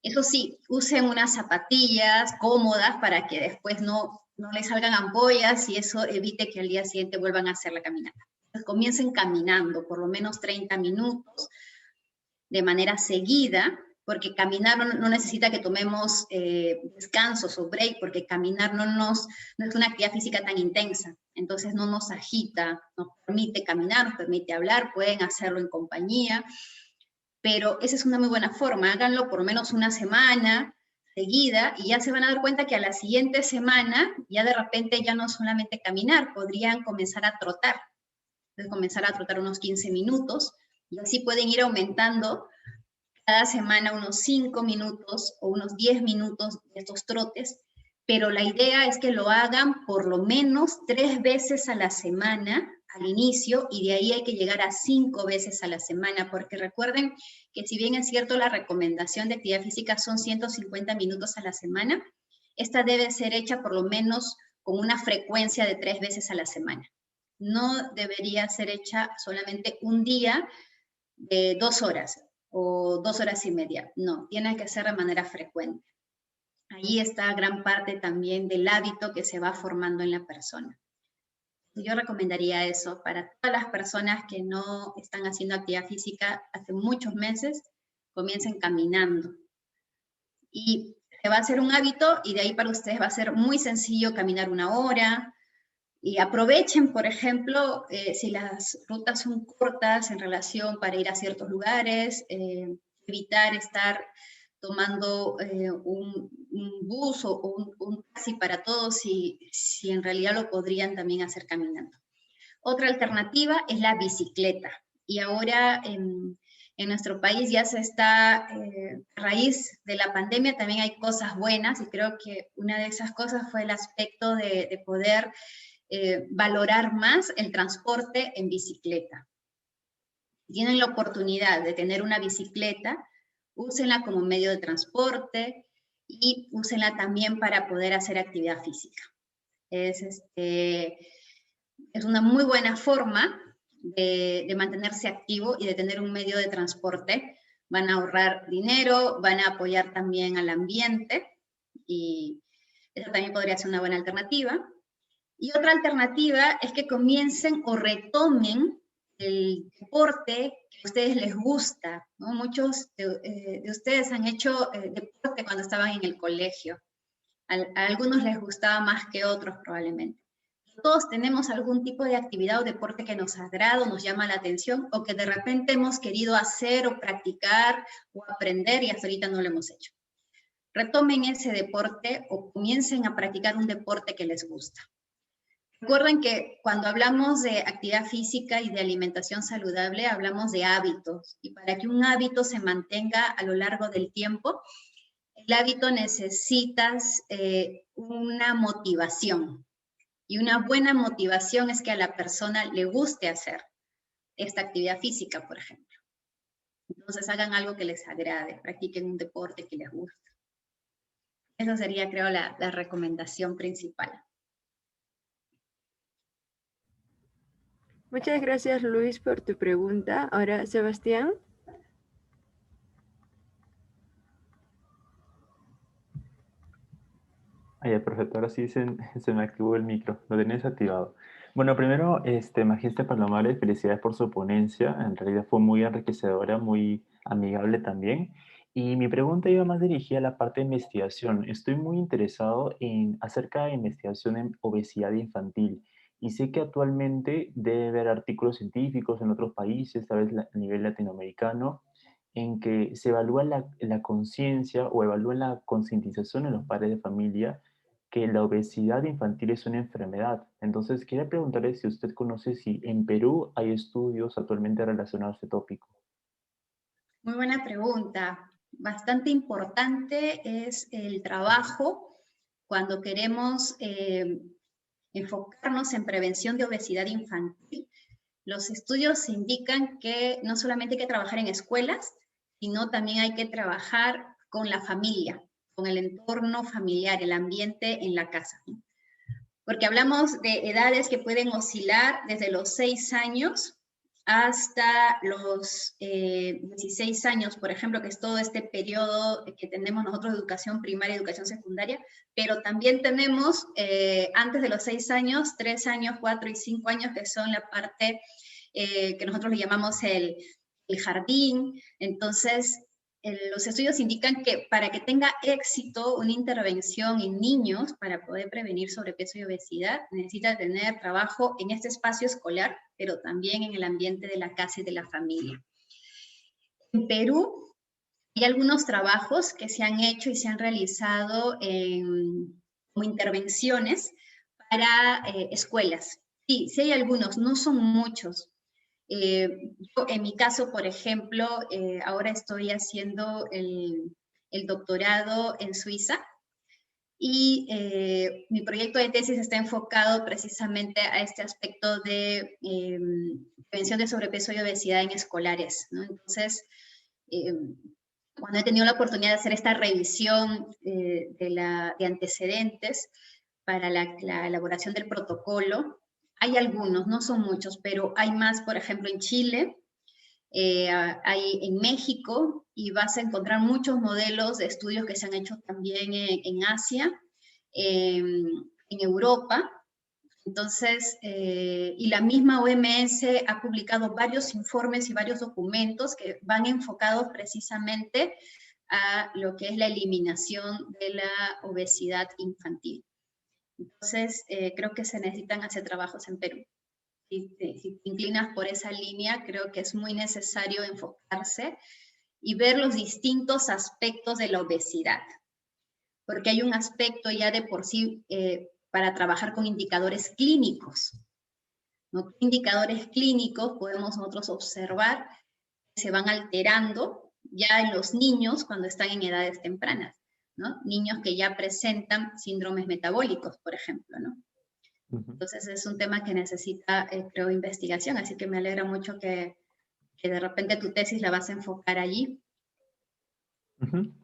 Eso sí, usen unas zapatillas cómodas para que después no les salgan ampollas y eso evite que al día siguiente vuelvan a hacer la caminata. Entonces, comiencen caminando por lo menos 30 minutos de manera seguida, porque caminar no necesita que tomemos descansos o break, porque caminar no es una actividad física tan intensa, entonces no nos agita, nos permite caminar, nos permite hablar, pueden hacerlo en compañía, pero esa es una muy buena forma, háganlo por lo menos una semana seguida y ya se van a dar cuenta que a la siguiente semana ya de repente ya no solamente caminar, podrían comenzar a trotar. Entonces comenzar a trotar unos 15 minutos y así pueden ir aumentando cada semana unos 5 minutos o unos 10 minutos de estos trotes, pero la idea es que lo hagan por lo menos 3 veces a la semana al inicio y de ahí hay que llegar a 5 veces a la semana, porque recuerden que si bien es cierto la recomendación de actividad física son 150 minutos a la semana, esta debe ser hecha por lo menos con una frecuencia de 3 veces a la semana. No debería ser hecha solamente un día de 2 horas o 2 horas y media. No, tiene que ser de manera frecuente. Ahí está gran parte también del hábito que se va formando en la persona. Yo recomendaría eso para todas las personas que no están haciendo actividad física hace muchos meses, comiencen caminando. Y se va a hacer un hábito y de ahí para ustedes va a ser muy sencillo caminar 1 hora. Y aprovechen, por ejemplo, si las rutas son cortas en relación para ir a ciertos lugares, evitar estar tomando un bus o un taxi para todos si en realidad lo podrían también hacer caminando. Otra alternativa es la bicicleta. Y ahora en nuestro país ya se está, a raíz de la pandemia también hay cosas buenas y creo que una de esas cosas fue el aspecto de poder valorar más el transporte en bicicleta. Si tienen la oportunidad de tener una bicicleta, úsenla como medio de transporte y úsenla también para poder hacer actividad física. Es una muy buena forma de mantenerse activo y de tener un medio de transporte. Van a ahorrar dinero, van a apoyar también al ambiente y eso también podría ser una buena alternativa. Y otra alternativa es que comiencen o retomen el deporte que a ustedes les gusta, ¿no? Muchos de ustedes han hecho deporte cuando estaban en el colegio. A algunos les gustaba más que otros probablemente. Todos tenemos algún tipo de actividad o deporte que nos agrada o nos llama la atención o que de repente hemos querido hacer o practicar o aprender y hasta ahorita no lo hemos hecho. Retomen ese deporte o comiencen a practicar un deporte que les gusta. Recuerden que cuando hablamos de actividad física y de alimentación saludable, hablamos de hábitos. Y para que un hábito se mantenga a lo largo del tiempo, el hábito necesitas una motivación. Y una buena motivación es que a la persona le guste hacer esta actividad física, por ejemplo. Entonces hagan algo que les agrade, practiquen un deporte que les guste. Esa sería, creo, la recomendación principal. Muchas gracias, Luis, por tu pregunta. Ahora, Sebastián. Ah, ya, perfecto. Ahora sí se me activó el micro. Lo tenés activado. Bueno, primero, Magíster Palomares, felicidades por su ponencia. En realidad fue muy enriquecedora, muy amigable también. Y mi pregunta iba más dirigida a la parte de investigación. Estoy muy interesado en acerca de investigación en obesidad infantil. Y sé que actualmente debe haber artículos científicos en otros países, tal vez a nivel latinoamericano, en que se evalúa la conciencia o evalúa la concientización en los padres de familia que la obesidad infantil es una enfermedad. Entonces, quería preguntarle si usted conoce si en Perú hay estudios actualmente relacionados a este tópico. Muy buena pregunta. Bastante importante es el trabajo cuando queremos enfocarnos en prevención de obesidad infantil. Los estudios indican que no solamente hay que trabajar en escuelas, sino también hay que trabajar con la familia, con el entorno familiar, el ambiente en la casa. Porque hablamos de edades que pueden oscilar desde los 6 años hasta los 16 años, por ejemplo, que es todo este periodo que tenemos nosotros de educación primaria y educación secundaria, pero también tenemos antes de los 6 años, 3 años, 4 y 5 años, que son la parte que nosotros le llamamos el jardín. Entonces, los estudios indican que para que tenga éxito una intervención en niños para poder prevenir sobrepeso y obesidad, necesita tener trabajo en este espacio escolar, pero también en el ambiente de la casa y de la familia. En Perú hay algunos trabajos que se han hecho y se han realizado como intervenciones para escuelas. Sí, sí hay algunos, no son muchos. Yo, en mi caso, por ejemplo, ahora estoy haciendo el doctorado en Suiza y mi proyecto de tesis está enfocado precisamente a este aspecto de prevención de sobrepeso y obesidad en escolares, ¿no? Entonces, cuando he tenido la oportunidad de hacer esta revisión de antecedentes para la elaboración del protocolo, hay algunos, no son muchos, pero hay más, por ejemplo, en Chile, hay en México, y vas a encontrar muchos modelos de estudios que se han hecho también en Asia, en Europa. Entonces, y la misma OMS ha publicado varios informes y varios documentos que van enfocados precisamente a lo que es la eliminación de la obesidad infantil. Entonces, creo que se necesitan hacer trabajos en Perú. Si te inclinas por esa línea, creo que es muy necesario enfocarse y ver los distintos aspectos de la obesidad. Porque hay un aspecto ya de por sí para trabajar con indicadores clínicos, ¿no? Indicadores clínicos podemos nosotros observar que se van alterando ya en los niños cuando están en edades tempranas, ¿no? Niños que ya presentan síndromes metabólicos, por ejemplo, ¿no? Entonces es un tema que necesita, creo, investigación, así que me alegra mucho que de repente tu tesis la vas a enfocar allí.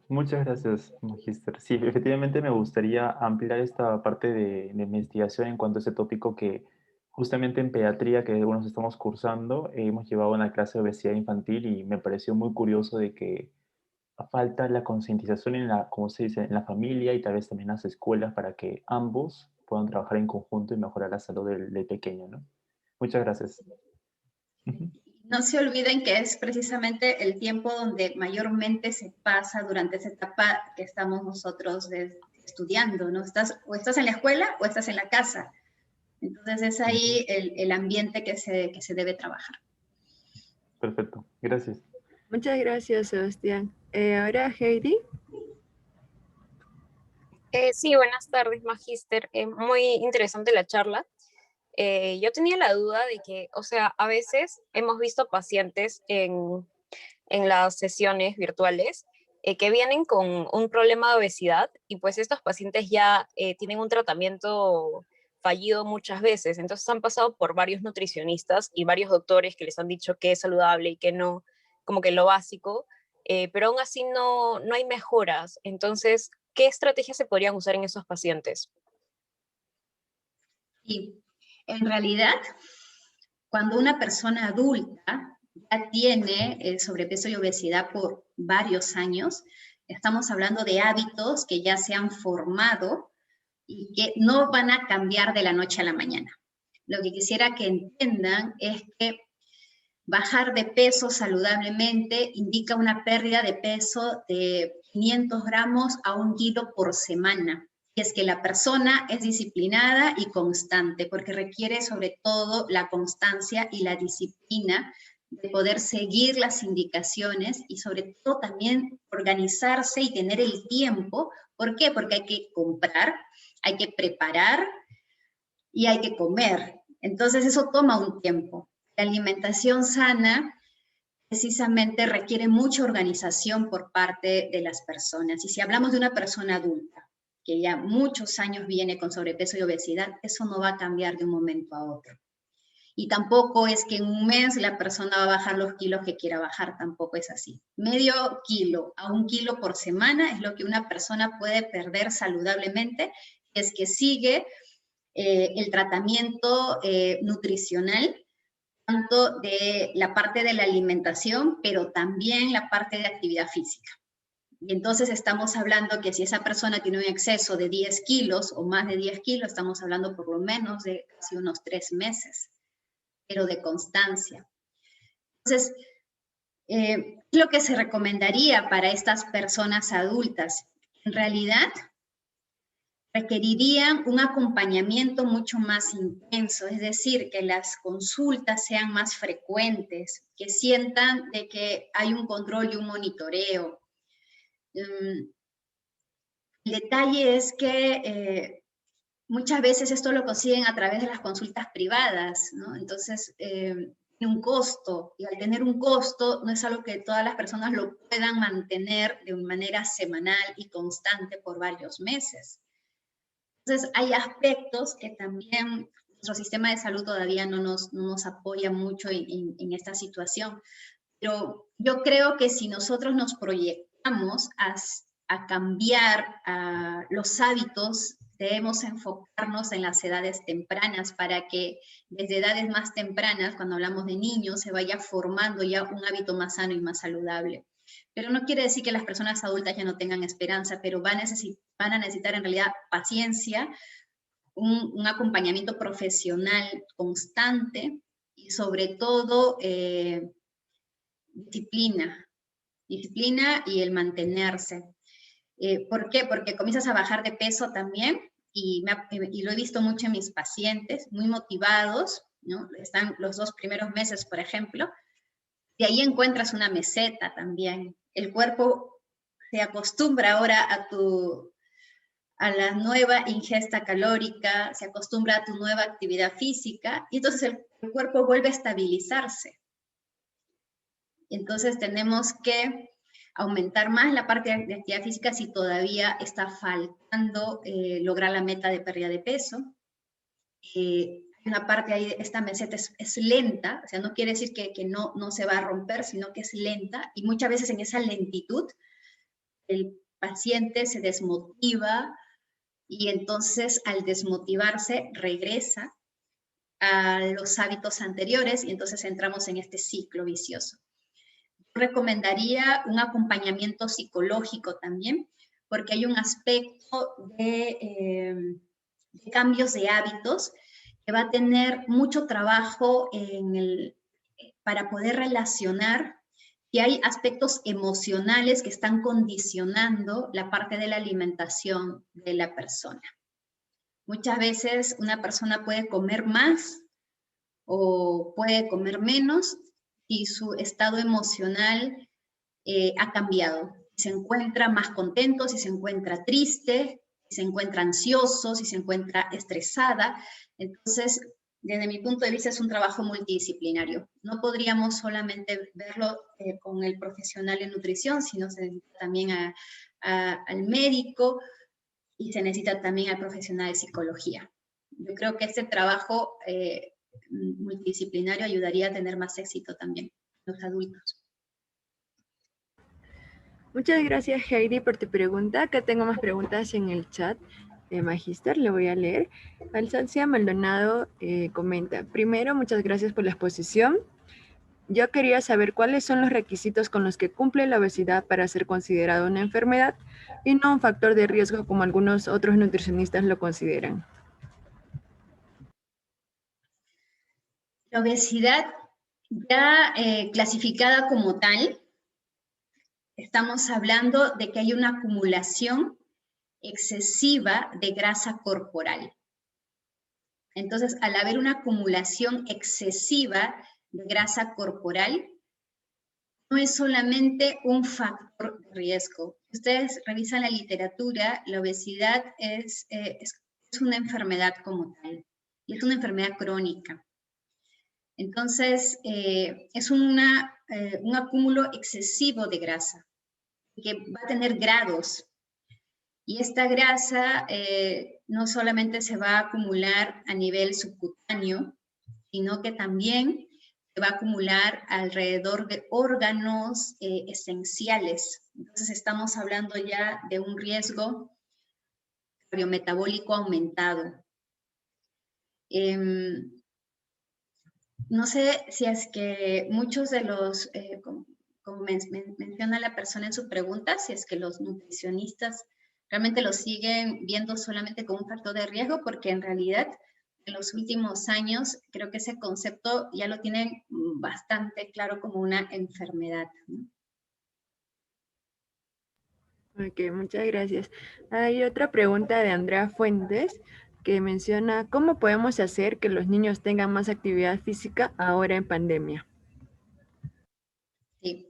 Muchas gracias, Magíster. Sí, efectivamente me gustaría ampliar esta parte de investigación en cuanto a ese tópico que justamente en pediatría que algunos estamos cursando, hemos llevado una clase de obesidad infantil y me pareció muy curioso de que falta la concientización en la, como se dice, en la familia y tal vez también en las escuelas para que ambos puedan trabajar en conjunto y mejorar la salud del pequeño, ¿no? Muchas gracias. No se olviden que es precisamente el tiempo donde mayormente se pasa durante esa etapa que estamos nosotros estudiando, ¿no? O estás en la escuela o estás en la casa. Entonces es ahí el ambiente que se debe trabajar. Perfecto, gracias. Muchas gracias, Sebastián. Ahora, Heidi. Sí, buenas tardes, Magíster. Muy interesante la charla. Yo tenía la duda de que, o sea, a veces hemos visto pacientes en las sesiones virtuales que vienen con un problema de obesidad y pues estos pacientes ya tienen un tratamiento fallido muchas veces, entonces han pasado por varios nutricionistas y varios doctores que les han dicho que es saludable y que no, como que lo básico, pero aún así no hay mejoras. Entonces, ¿qué estrategias se podrían usar en esos pacientes? Y en realidad, cuando una persona adulta ya tiene sobrepeso y obesidad por varios años, estamos hablando de hábitos que ya se han formado y que no van a cambiar de la noche a la mañana. Lo que quisiera que entiendan es que bajar de peso saludablemente indica una pérdida de peso de 500 gramos a 1 kilo por semana. Y es que la persona es disciplinada y constante, porque requiere sobre todo la constancia y la disciplina de poder seguir las indicaciones y sobre todo también organizarse y tener el tiempo. ¿Por qué? Porque hay que comprar, hay que preparar y hay que comer. Entonces eso toma un tiempo. La alimentación sana precisamente requiere mucha organización por parte de las personas. Y si hablamos de una persona adulta que ya muchos años viene con sobrepeso y obesidad, eso no va a cambiar de un momento a otro. Y tampoco es que en un mes la persona va a bajar los kilos que quiera bajar, tampoco es así. Medio kilo a 1 kilo por semana es lo que una persona puede perder saludablemente, es que sigue el tratamiento nutricional, tanto de la parte de la alimentación, pero también la parte de actividad física. Y entonces estamos hablando que si esa persona tiene un exceso de 10 kilos o más de 10 kilos, estamos hablando por lo menos de casi unos 3 meses, pero de constancia. Entonces, lo que se recomendaría para estas personas adultas, en realidad, requerirían un acompañamiento mucho más intenso, es decir, que las consultas sean más frecuentes, que sientan de que hay un control y un monitoreo. El detalle es que muchas veces esto lo consiguen a través de las consultas privadas, ¿no? Entonces, tiene un costo, y al tener un costo, no es algo que todas las personas lo puedan mantener de manera semanal y constante por varios meses. Entonces, hay aspectos que también nuestro sistema de salud todavía no nos apoya mucho en esta situación. Pero yo creo que si nosotros nos proyectamos a cambiar los hábitos, debemos enfocarnos en las edades tempranas para que desde edades más tempranas, cuando hablamos de niños, se vaya formando ya un hábito más sano y más saludable. Pero no quiere decir que las personas adultas ya no tengan esperanza, pero van a necesitar en realidad paciencia, un acompañamiento profesional constante y sobre todo disciplina y el mantenerse. ¿Por qué? Porque comienzas a bajar de peso también y lo he visto mucho en mis pacientes, muy motivados, ¿no? Están los 2 primeros meses, por ejemplo, y ahí encuentras una meseta también. El cuerpo se acostumbra ahora a la nueva ingesta calórica, se acostumbra a tu nueva actividad física, y entonces el cuerpo vuelve a estabilizarse. Entonces tenemos que aumentar más la parte de actividad física si todavía está faltando lograr la meta de pérdida de peso. Una parte ahí, esta meseta es lenta, o sea, no quiere decir que no se va a romper, sino que es lenta, y muchas veces en esa lentitud el paciente se desmotiva, y entonces al desmotivarse regresa a los hábitos anteriores, y entonces entramos en este ciclo vicioso. Recomendaría un acompañamiento psicológico también, porque hay un aspecto de cambios de hábitos que va a tener mucho trabajo para poder relacionar, y hay aspectos emocionales que están condicionando la parte de la alimentación de la persona. Muchas veces una persona puede comer más o puede comer menos, y su estado emocional ha cambiado. Se encuentra más contento, si se encuentra triste, si se encuentra ansioso, si se encuentra estresada. Entonces, desde mi punto de vista, es un trabajo multidisciplinario. No podríamos solamente verlo con el profesional en nutrición, sino se necesita también al médico, y se necesita también al profesional de psicología. Yo creo que este trabajo multidisciplinario ayudaría a tener más éxito también los adultos. Muchas gracias, Heidi, por tu pregunta. Acá tengo más preguntas en el chat. Magíster, le voy a leer. Alsacia Maldonado comenta, primero, muchas gracias por la exposición. Yo quería saber cuáles son los requisitos con los que cumple la obesidad para ser considerada una enfermedad y no un factor de riesgo como algunos otros nutricionistas lo consideran. La obesidad ya clasificada como tal, estamos hablando de que hay una acumulación excesiva de grasa corporal. Entonces, al haber una acumulación excesiva de grasa corporal, no es solamente un factor de riesgo. Ustedes revisan la literatura, la obesidad es una enfermedad como tal, y es una enfermedad crónica. Entonces, es un acúmulo excesivo de grasa, que va a tener grados. Y esta grasa no solamente se va a acumular a nivel subcutáneo, sino que también se va a acumular alrededor de órganos esenciales. Entonces estamos hablando ya de un riesgo cardiometabólico aumentado. No sé si es que muchos de los, como menciona la persona en su pregunta, si es que los nutricionistas realmente lo siguen viendo solamente como un factor de riesgo, porque en realidad en los últimos años creo que ese concepto ya lo tienen bastante claro como una enfermedad, ¿no? Ok, muchas gracias. Hay otra pregunta de Andrea Fuentes que menciona, ¿cómo podemos hacer que los niños tengan más actividad física ahora en pandemia? Sí.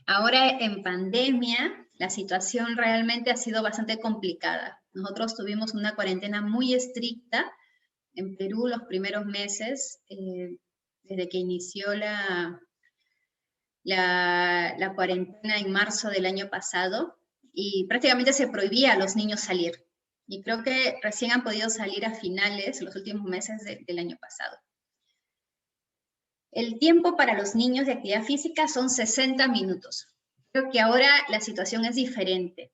Ahora en pandemia, la situación realmente ha sido bastante complicada. Nosotros tuvimos una cuarentena muy estricta en Perú los primeros meses, desde que inició la cuarentena en marzo del año pasado, y prácticamente se prohibía a los niños salir. Y creo que recién han podido salir a finales, los últimos meses del año pasado. El tiempo para los niños de actividad física son 60 minutos. Creo que ahora la situación es diferente.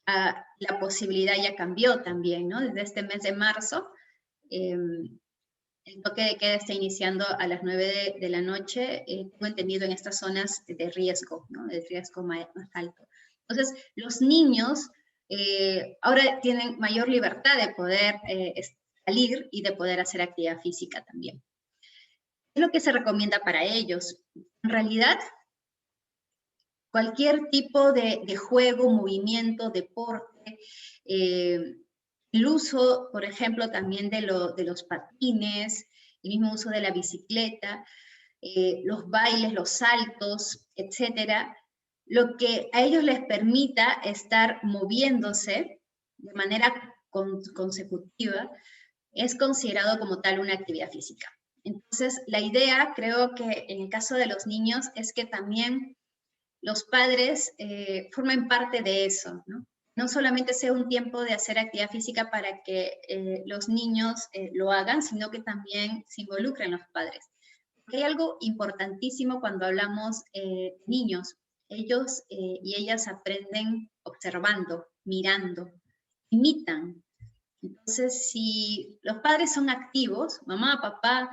La posibilidad ya cambió también, ¿no? Desde este mes de marzo, el toque de queda está iniciando a las 9 de la noche, tengo entendido en estas zonas de riesgo, ¿no? De riesgo más alto. Entonces, los niños ahora tienen mayor libertad de poder salir y de poder hacer actividad física también. ¿Qué es lo que se recomienda para ellos? En realidad, cualquier tipo de juego, movimiento, deporte, el uso, por ejemplo, también de los patines, el mismo uso de la bicicleta, los bailes, los saltos, etcétera, lo que a ellos les permita estar moviéndose de manera consecutiva es considerado como tal una actividad física. Entonces, la idea, creo que en el caso de los niños, es que también los padres formen parte de eso, ¿no? No solamente sea un tiempo de hacer actividad física para que los niños lo hagan, sino que también se involucren los padres. Porque hay algo importantísimo cuando hablamos de niños. Ellos y ellas aprenden observando, mirando, imitan. Entonces, si los padres son activos, mamá, papá,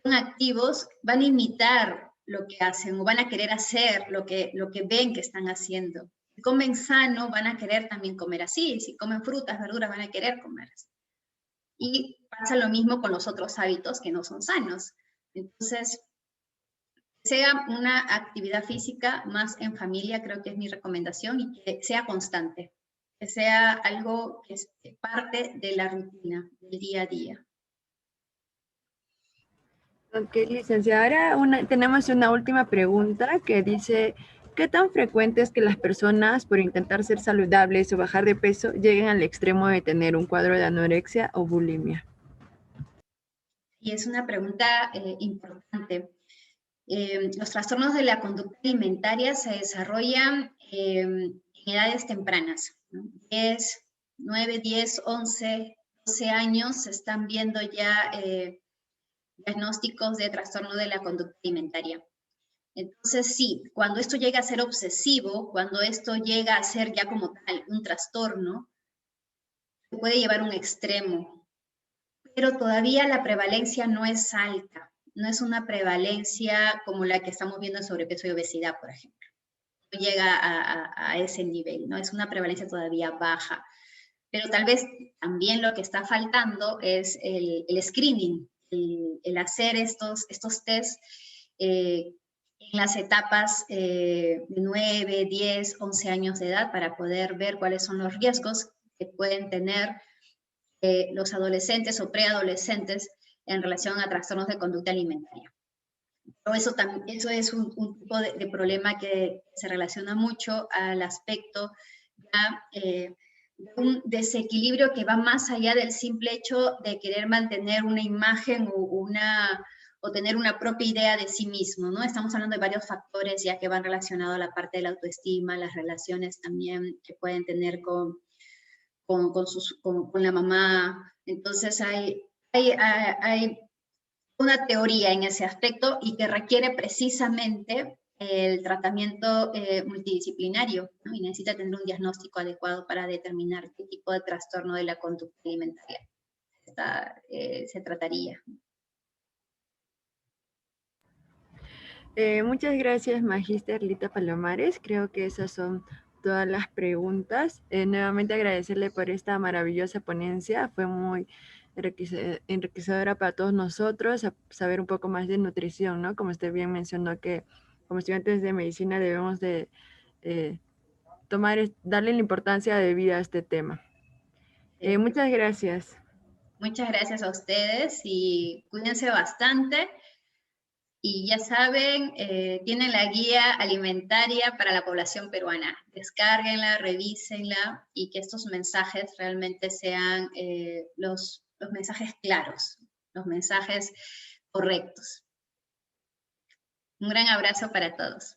son activos, van a imitar lo que hacen o van a querer hacer lo que ven que están haciendo. Si comen sano, van a querer también comer así. Si comen frutas, verduras, van a querer comer así. Y pasa lo mismo con los otros hábitos que no son sanos. Entonces, sea una actividad física más en familia, creo que es mi recomendación, y que sea constante, que sea algo que es parte de la rutina, del día a día. Ok, licenciada, ahora tenemos una última pregunta que dice, ¿qué tan frecuente es que las personas, por intentar ser saludables o bajar de peso, lleguen al extremo de tener un cuadro de anorexia o bulimia? Y es una pregunta importante. Los trastornos de la conducta alimentaria se desarrollan en edades tempranas, ¿no? 9, 10, 11, 12 años se están viendo ya diagnósticos de trastorno de la conducta alimentaria. Entonces, sí, cuando esto llega a ser obsesivo, cuando esto llega a ser ya como tal un trastorno, puede llevar a un extremo, pero todavía la prevalencia no es alta, no es una prevalencia como la que estamos viendo en sobrepeso y obesidad, por ejemplo. No llega a ese nivel, ¿no? Es una prevalencia todavía baja. Pero tal vez también lo que está faltando es el screening, el hacer estos test en las etapas de 9, 10, 11 años de edad para poder ver cuáles son los riesgos que pueden tener los adolescentes o preadolescentes en relación a trastornos de conducta alimentaria. Pero eso es un tipo de problema que se relaciona mucho al aspecto ya, un desequilibrio que va más allá del simple hecho de querer mantener una imagen o tener una propia idea de sí mismo, ¿no? Estamos hablando de varios factores ya que van relacionados a la parte de la autoestima, las relaciones también que pueden tener con la mamá. Entonces hay una teoría en ese aspecto y que requiere precisamente el tratamiento multidisciplinario, ¿no? Y necesita tener un diagnóstico adecuado para determinar qué tipo de trastorno de la conducta alimentaria se trataría. Muchas gracias, Magíster Lita Palomares. Creo que esas son todas las preguntas. Nuevamente agradecerle por esta maravillosa ponencia. Fue muy enriquecedora para todos nosotros saber un poco más de nutrición, ¿no? Como usted bien mencionó que como estudiantes de medicina debemos de darle la importancia de vida a este tema. Muchas gracias. Muchas gracias a ustedes y cuídense bastante. Y ya saben, tienen la guía alimentaria para la población peruana. Descárguenla, revísenla y que estos mensajes realmente sean los mensajes claros, los mensajes correctos. Un gran abrazo para todos.